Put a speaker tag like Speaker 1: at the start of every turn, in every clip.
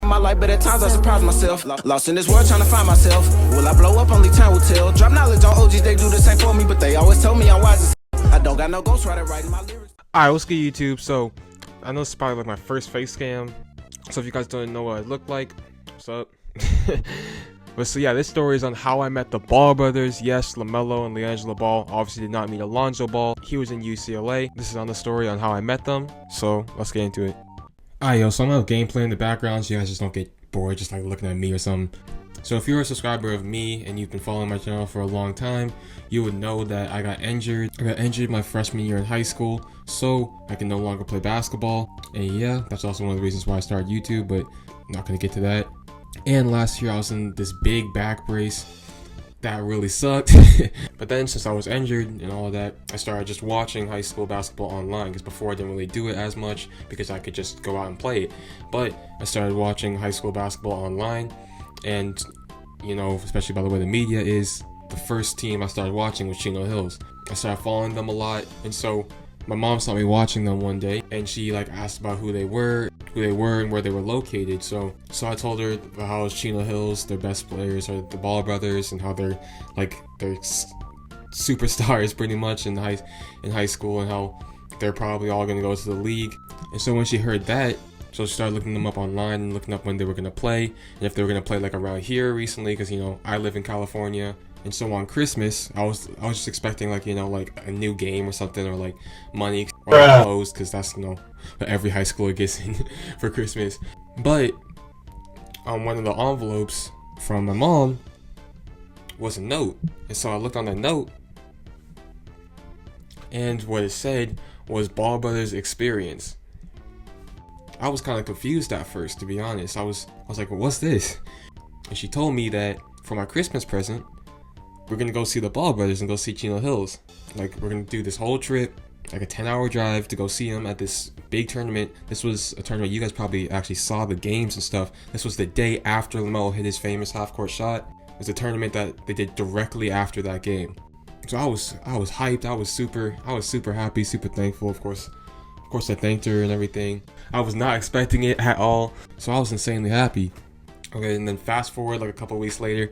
Speaker 1: my life, but at times I surprise myself. Lost in this world trying to find myself. Will I blow up? Only time will tell. Drop knowledge on OGs, they do the same for me, but they always told me I'm wise as I don't got no ghostwriter writing my lyrics.
Speaker 2: Alright, what's good, YouTube? So, I know it's probably like my first FaceCam. So if you guys don't know what I look like, what's up? But so yeah, this story is on how I met the Ball brothers. Yes, Lamelo and Liangelo Ball obviously did not meet Alonzo Ball. He was in UCLA. This is on the story on how I met them. So let's get into it. Alright, yo, so I'm gonna have gameplay in the background so you guys just don't get bored just like looking at me or something. So if you're a subscriber of me and you've been following my channel for a long time, you would know that I got injured. I got injured my freshman year in high school, so I can no longer play basketball. And yeah, that's also one of the reasons why I started YouTube, but I'm not gonna get to that. And last year I was in this big back brace that really sucked. But then since I was injured and all of that, I started just watching high school basketball online, because before I didn't really do it as much because I could just go out and play it. But I started watching high school basketball online, and you know, especially by the way the media is, the first team I started watching was Chino Hills. I started following them a lot, and so my mom saw me watching them one day, and she like asked about who they were and where they were located. So I told her about how Chino Hills, their best players are the Ball brothers, and how they're superstars pretty much in high school, and how they're probably all gonna go to the league. And so when she heard that, so she started looking them up online and looking up when they were gonna play, and if they were gonna play like around here recently, because you know I live in California. And so on Christmas, I was just expecting like, you know, like a new game or something, or like money or clothes, because that's, you know, what every high schooler gets in for Christmas. But on one of the envelopes from my mom was a note, and so I looked on that note, and what it said was Ball Brothers Experience. I was kind of confused at first, to be honest. I was like, well, what's this? And she told me that for my Christmas present, we're gonna go see the Ball brothers and go see Chino Hills. Like, we're gonna do this whole trip, like a 10-hour drive to go see them at this big tournament. This was a tournament, you guys probably actually saw the games and stuff. This was the day after Lamelo hit his famous half-court shot. It was a tournament that they did directly after that game. So I was hyped. I was super happy, super thankful. Of course I thanked her and everything. I was not expecting it at all, so I was insanely happy. Okay, and then fast forward like a couple weeks later,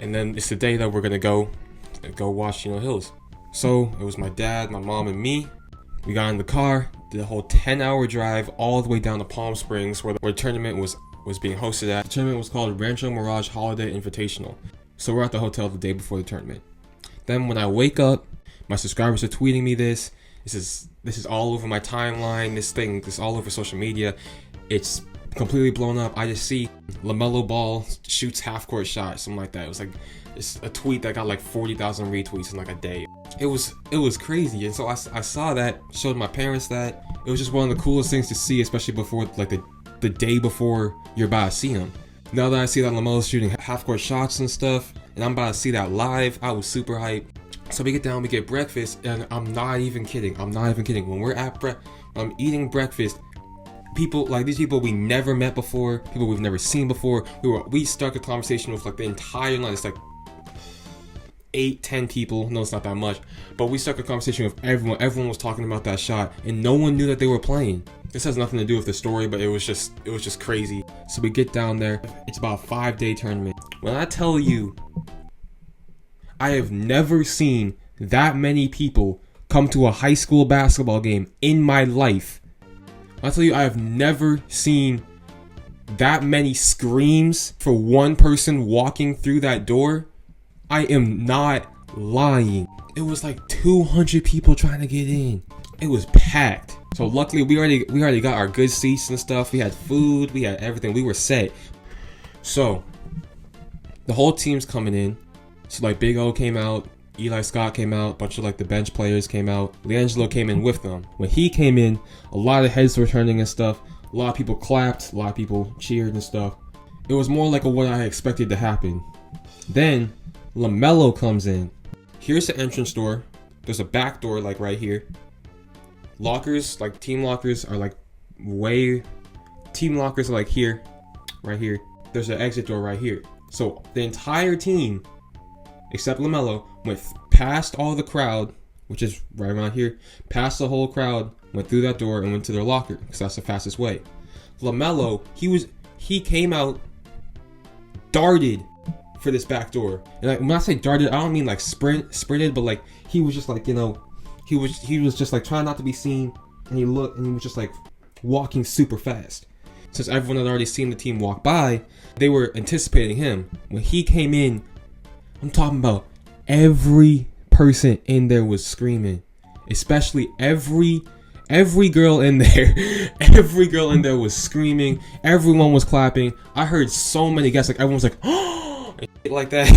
Speaker 2: and then it's the day that we're gonna go watch Chino Hills. So it was my dad, my mom, and me. We got in the car, did a whole 10-hour drive all the way down to Palm Springs, where the tournament was being hosted at. The tournament was called Rancho Mirage Holiday Invitational. So we're at the hotel the day before the tournament. Then when I wake up, my subscribers are tweeting me this. This is all over my timeline. This all over social media. It's completely blown up. I just see Lamelo Ball shoots half-court shot, something like that. It's a tweet that got like 40,000 retweets in like a day. It was crazy, and so I saw that, showed my parents that. It was just one of the coolest things to see, especially before like the day before you're about to see him. Now that I see that Lamelo's shooting half-court shots and stuff, and I'm about to see that live, I was super hyped. So we get down, we get breakfast, and I'm not even kidding. When we're I'm eating breakfast, people like these people we never met before, people we've never seen before. We stuck a conversation with like the entire line. It's like 8-10 people. No, it's not that much, but we stuck a conversation with everyone. Everyone was talking about that shot, and no one knew that they were playing. This has nothing to do with the story, but it was just crazy. So we get down there. It's about a 5-day tournament. When I tell you, I have never seen that many people come to a high school basketball game in my life. I tell you, I have never seen that many screams for one person walking through that door. I am not lying. It was like 200 people trying to get in. It was packed. So luckily we already got our good seats and stuff. We had food, we had everything. We were set. So the whole team's coming in. So like Big O came out, Eli Scott came out, a bunch of like the bench players came out. Liangelo came in with them. When he came in, a lot of heads were turning and stuff. A lot of people clapped, a lot of people cheered and stuff. It was more like what I expected to happen. Then Lamelo comes in. Here's the entrance door. There's a back door like right here. Lockers, like team lockers are like team lockers are like here, right here. There's an exit door right here. So the entire team, except Lamelo, went past all the crowd, which is right around here, past the whole crowd, went through that door and went to their locker, because that's the fastest way. Lamelo, he came out, darted for this back door. And like, when I say darted, I don't mean like sprinted, but like he was just like, you know, he was just like trying not to be seen, and he looked and he was just like walking super fast. Since everyone had already seen the team walk by, they were anticipating him. When he came in, I'm talking about every person in there was screaming, especially every girl in there. Every girl in there was screaming. Everyone was clapping. I heard so many guests, like everyone was like, oh, like that.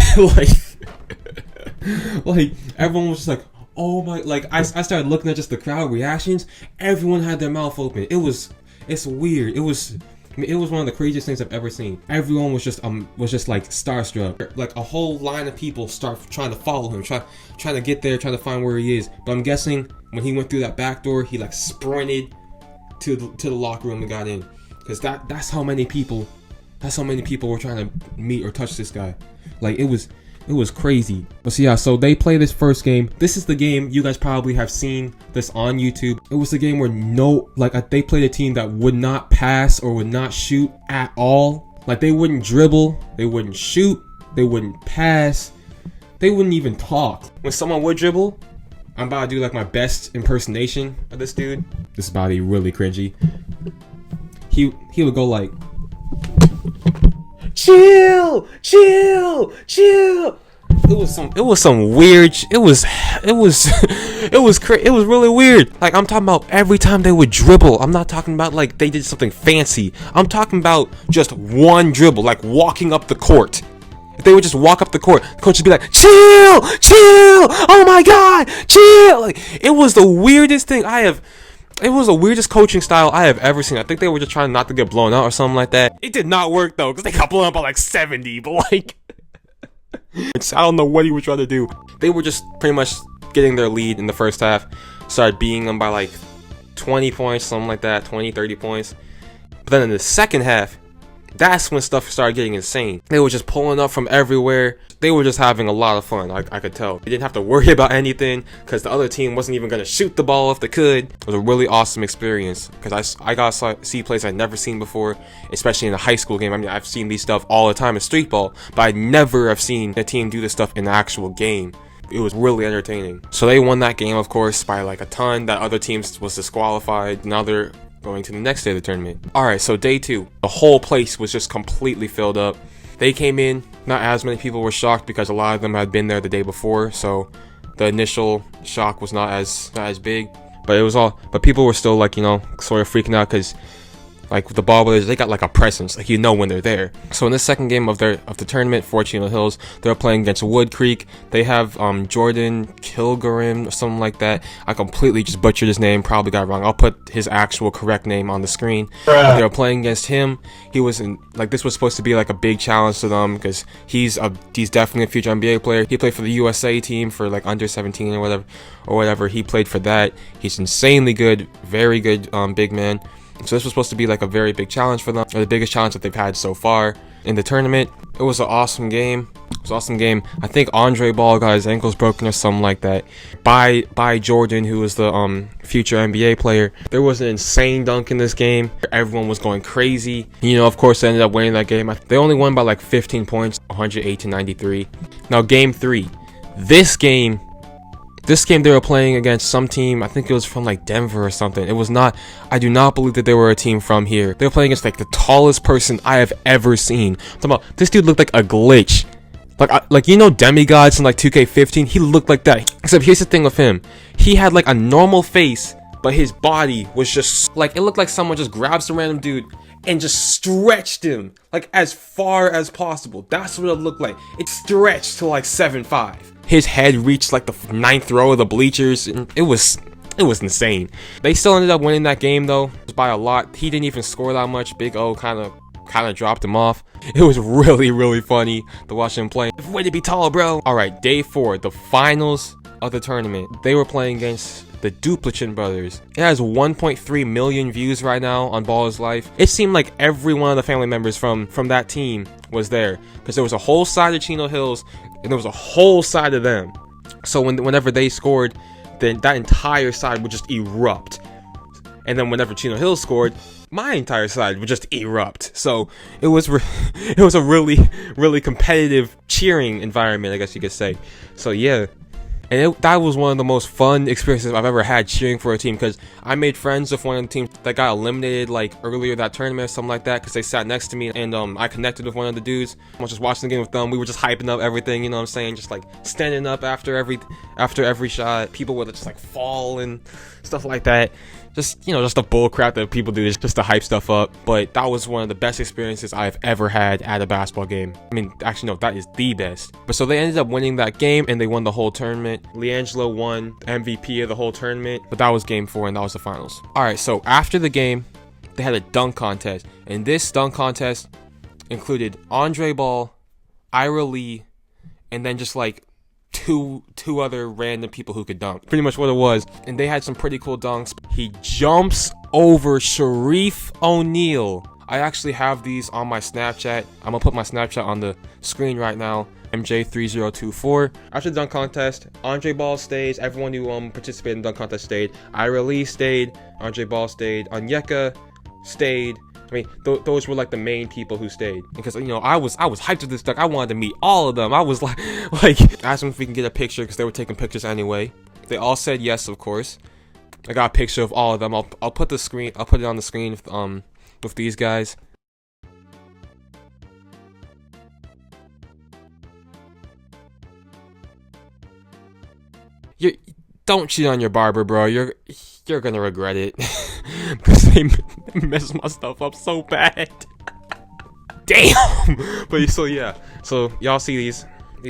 Speaker 2: like everyone was just like, oh my, like I started looking at just the crowd reactions. Everyone had their mouth open. It's weird. It was one of the craziest things I've ever seen. Everyone was just like starstruck. Like a whole line of people start trying to follow him, trying to get there, trying to find where he is. But I'm guessing when he went through that back door, he like sprinted to the locker room and got in, because that's how many people were trying to meet or touch this guy. Like it was crazy. But so they play this first game. This is the game you guys probably have seen this on YouTube. It was the game where they played a team that would not pass or would not shoot at all. Like they wouldn't dribble, they wouldn't shoot, they wouldn't pass, they wouldn't even talk. When someone would dribble, I'm about to do like my best impersonation of this dude. This is about to be really cringy. He would go like, chill. It was some weird. It was really weird. Like I'm talking about every time they would dribble. I'm not talking about like they did something fancy. I'm talking about just one dribble, like walking up the court. If they would just walk up the court, the coach would be like, chill. Oh my God, chill. Like it was the weirdest thing It was the weirdest coaching style I have ever seen. I think they were just trying not to get blown out or something like that. It did not work though, because they got blown out by like 70. But like, I don't know what he was trying to do. They were just pretty much getting their lead in the first half. Started beating them by like 20 points, something like that, 20, 30 points. But then in the second half, that's when stuff started getting insane. They were just pulling up from everywhere. They were just having a lot of fun, I could tell. They didn't have to worry about anything, because the other team wasn't even going to shoot the ball if they could. It was a really awesome experience, because I got to see plays I'd never seen before, especially in a high school game. I mean, I've seen these stuff all the time in street ball, but I never have seen a team do this stuff in the actual game. It was really entertaining. So they won that game, of course, by like a ton. That other team was disqualified. Now they're going to the next day of the tournament. Alright, so day 2. The whole place was just completely filled up. They came in, not as many people were shocked because a lot of them had been there the day before, so the initial shock was not as big. But people were still like, you know, sort of freaking out, because like the ball brothers, they got like a presence, like you know when they're there. So in this second game of the tournament for Chino Hills, they're playing against Wood Creek. They have Jordan Kilgrim or something like that. I completely just butchered his name, probably got it wrong. I'll put his actual correct name on the screen. They were playing against him. He was in, like, this was supposed to be like a big challenge to them, because he's definitely a future NBA player. He played for the USA team for like under 17 or whatever. He played for that. He's insanely good, very good big man. So this was supposed to be like a very big challenge for them, or the biggest challenge that they've had so far in the tournament. It was an awesome game. I think Andre Ball got his ankles broken or something like that by Jordan, who was the future NBA player. There was an insane dunk in this game. Everyone was going crazy. You know, of course, they ended up winning that game. They only won by like 15 points, 108-93. Now, game 3. This game they were playing against some team. I think it was from like Denver or something. It was not. I do not believe that they were a team from here. They were playing against like the tallest person I have ever seen. I'm talking about, this dude looked like a glitch. Like you know, demigods in like 2K15. He looked like that. Except here's the thing with him. He had like a normal face, but his body was just like, it looked like someone just grabbed some random dude and just stretched him like as far as possible. That's what it looked like. It stretched to like 7'5". His head reached like the 9th row of the bleachers, and it was insane. They still ended up winning that game though, by a lot. He didn't even score that much. Big O kind of dropped him off. It was really funny to watch him play. Way to be tall, bro. All right, day 4, the finals of the tournament. They were playing against the Duplichin brothers. It has 1.3 million views right now on Ball's Life. It seemed like every one of the family members from that team was there, because there was a whole side of Chino Hills and there was a whole side of them. So whenever they scored, then that entire side would just erupt. And then whenever Chino Hills scored, my entire side would just erupt. So it was it was a really competitive cheering environment, I guess you could say. So yeah. And that was one of the most fun experiences I've ever had cheering for a team, because I made friends with one of the teams that got eliminated like earlier that tournament or something like that, because they sat next to me, and I connected with one of the dudes. I was just watching the game with them. We were just hyping up everything, you know what I'm saying? Just like standing up after every shot. People would just like fall and stuff like that. Just, you know, just the bull crap that people do just to hype stuff up. But that was one of the best experiences I've ever had at a basketball game. I mean, actually, no, that is the best. But so they ended up winning that game, and they won the whole tournament. Liangelo won MVP of the whole tournament, but that was game 4, and that was the finals. All right, so after the game, they had a dunk contest, and this dunk contest included Andre Ball, Ira Lee, and then just like two other random people who could dunk. Pretty much what it was. And they had some pretty cool dunks. He jumps over Sharif O'Neal. I actually have these on my Snapchat. I'm gonna put my Snapchat on the screen right now. MJ3024. After the dunk contest, Andre Ball stayed. Everyone who participated in the dunk contest stayed. Ira Lee stayed. Andre Ball stayed. Onyeka stayed. I mean, those were like the main people who stayed, because, you know, I was hyped with this dunk. I wanted to meet all of them. I was like asked them if we can get a picture, because they were taking pictures anyway. They all said yes, of course. I got a picture of all of them. I'll put the screen. I'll put it on the screen with these guys. Don't cheat on your barber, bro. You're gonna regret it, because they messed my stuff up so bad. Damn. But so yeah, so y'all see these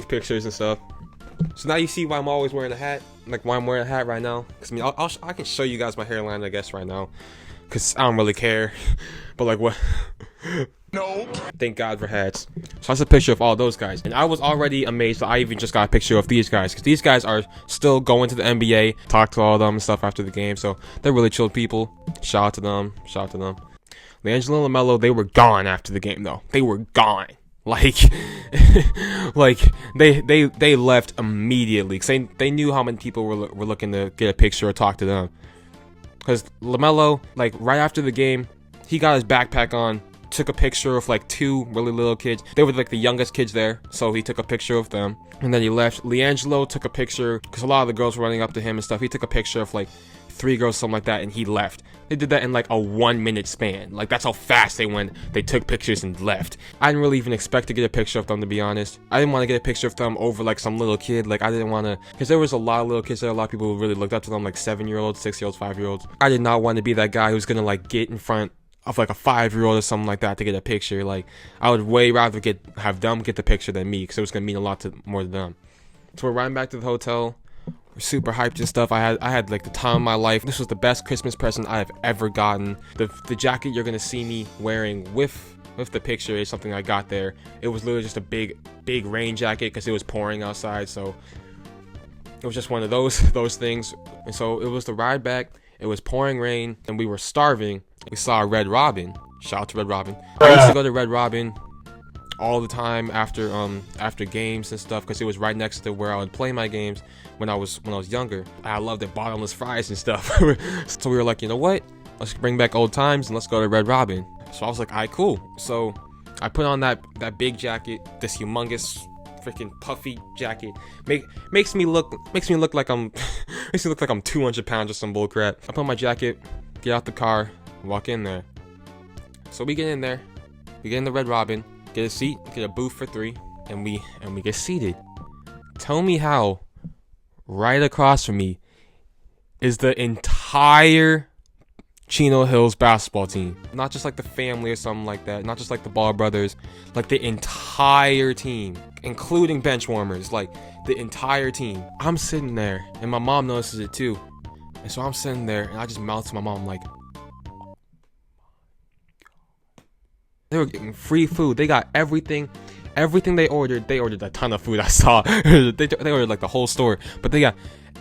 Speaker 2: pictures and stuff. So now you see why I'm always wearing a hat, like why I'm wearing a hat right now. Because I mean, I can show you guys my hairline, I guess, right now, because I don't really care. But like, what? No. Thank God for hats. So that's a picture of all those guys. And I was already amazed that I even just got a picture of these guys, because these guys are still going to the NBA. Talk to all of them and stuff after the game. So they're really chill people. Shout out to them. Shout out to them. Liangelo and Lamelo, they were gone after the game though. They were gone. Like, like they left immediately, because they knew how many people were looking to get a picture or talk to them. Because Lamelo, like right after the game, he got his backpack on, took a picture of like 2 really little kids. They were like the youngest kids there, so he took a picture of them, and then he left. Liangelo took a picture, because a lot of the girls were running up to him and stuff. He took a picture of like 3 girls, something like that, and he left. They did that in like a 1-minute span. Like, that's how fast they went. They took pictures and left. I didn't really even expect to get a picture of them, to be honest. I didn't want to get a picture of them over like some little kid. Like, I didn't want to, because there was a lot of little kids there. A lot of people who really looked up to them, like 7-year-olds, 6-year-olds, 5-year-olds. I did not want to be that guy who's gonna like get in front of like a 5-year-old or something like that to get a picture. Like, I would way rather have them get the picture than me, because it was gonna mean a lot more to them. So we're riding back to the hotel. We're super hyped and stuff. I had like the time of my life. This was the best Christmas present I've ever gotten. The jacket you're gonna see me wearing with the picture is something I got there. It was literally just a big rain jacket, because it was pouring outside. So it was just one of those things. And so it was the ride back. It was pouring rain, and we were starving. We saw a Red Robin. Shout out to Red Robin. I used to go to Red Robin all the time after games and stuff, because it was right next to where I would play my games when I was younger. I loved the bottomless fries and stuff. So we were like, you know what? Let's bring back old times and let's go to Red Robin. So I was like, alright, cool. So I put on that big jacket, this humongous freaking puffy jacket. Makes me look like I'm 200 pounds or some bull crap. I put on my jacket, get out the car, walk in there. So we get in there, we get in the Red Robin, get a seat, get a booth for 3, and we get seated. Tell me how right across from me is the entire Chino Hills basketball team. Not just like the family or something like that, not just like the Ball brothers, like the entire team, including bench warmers, like the entire team. I'm sitting there, and my mom notices it too. And so I'm sitting there, and I just mouth to my mom like, they were getting free food. They got everything they ordered. They ordered a ton of food. I saw they ordered like the whole store, but they got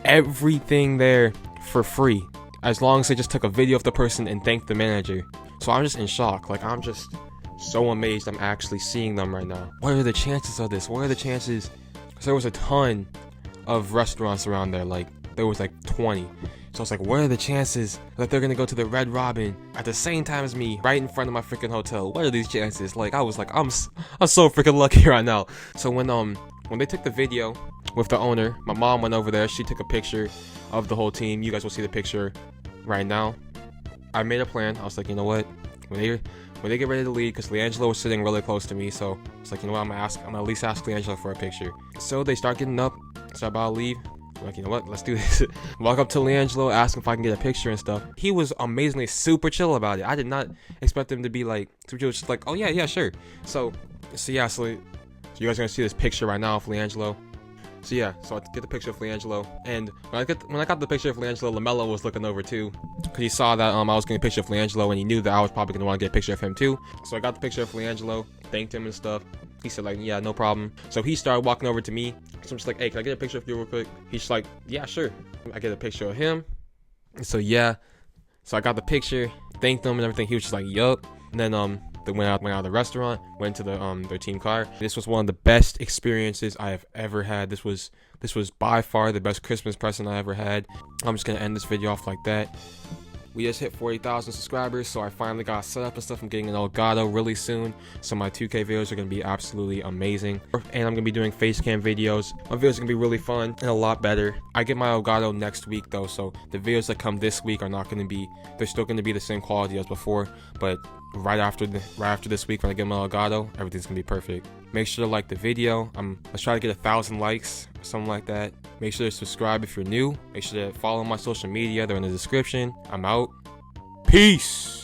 Speaker 2: everything there for free, as long as they just took a video of the person and thanked the manager. So I'm just in shock. Like, I'm just so amazed I'm actually seeing them right now. What are the chances of this? What are the chances? Because there was a ton of restaurants around there. Like, there was like 20. So I was like, what are the chances that they're gonna go to the Red Robin at the same time as me, right in front of my freaking hotel? What are these chances? Like, I was like, I'm so freaking lucky right now. So when they took the video with the owner, my mom went over there. She took a picture of the whole team. You guys will see the picture right now. I made a plan. I was like, you know what? When they get ready to leave, because Liangelo was sitting really close to me, so it's like, you know what? I'm gonna at least ask Liangelo for a picture. So they start getting up. So about to leave. I'm like, you know what? Let's do this. Walk up to Liangelo, ask him if I can get a picture and stuff. He was amazingly super chill about it. I did not expect him to be like super chill. Just like, oh yeah, sure. So you guys are gonna see this picture right now of Liangelo. So I get the picture of Liangelo, and when I got the picture of Liangelo, Lamelo was looking over too, because he saw that I was getting a picture of Liangelo, and he knew that I was probably gonna want to get a picture of him too. So I got the picture of Liangelo, thanked him and stuff. He said like, yeah, no problem. So he started walking over to me. So I'm just like, hey, can I get a picture of you real quick? He's just like, yeah, sure. I get a picture of him. So I got the picture, thanked him and everything. He was just like, yup. And then they went out of the restaurant, went to their team car. This was one of the best experiences I have ever had. This was by far the best Christmas present I ever had. I'm just gonna end this video off like that. We just hit 40,000 subscribers, so I finally got set up and stuff. I'm getting an Elgato really soon, so my 2K videos are going to be absolutely amazing. And I'm going to be doing FaceCam videos. My videos are going to be really fun and a lot better. I get my Elgato next week though, so the videos that come this week are not going to be, they're still going to be the same quality as before, but right after this week when I get my Elgato, everything's going to be perfect. Make sure to like the video. Let's try to get 1,000 likes, something like that. Make sure to subscribe if you're new. Make sure to follow my social media. They're in the description. I'm out. Peace.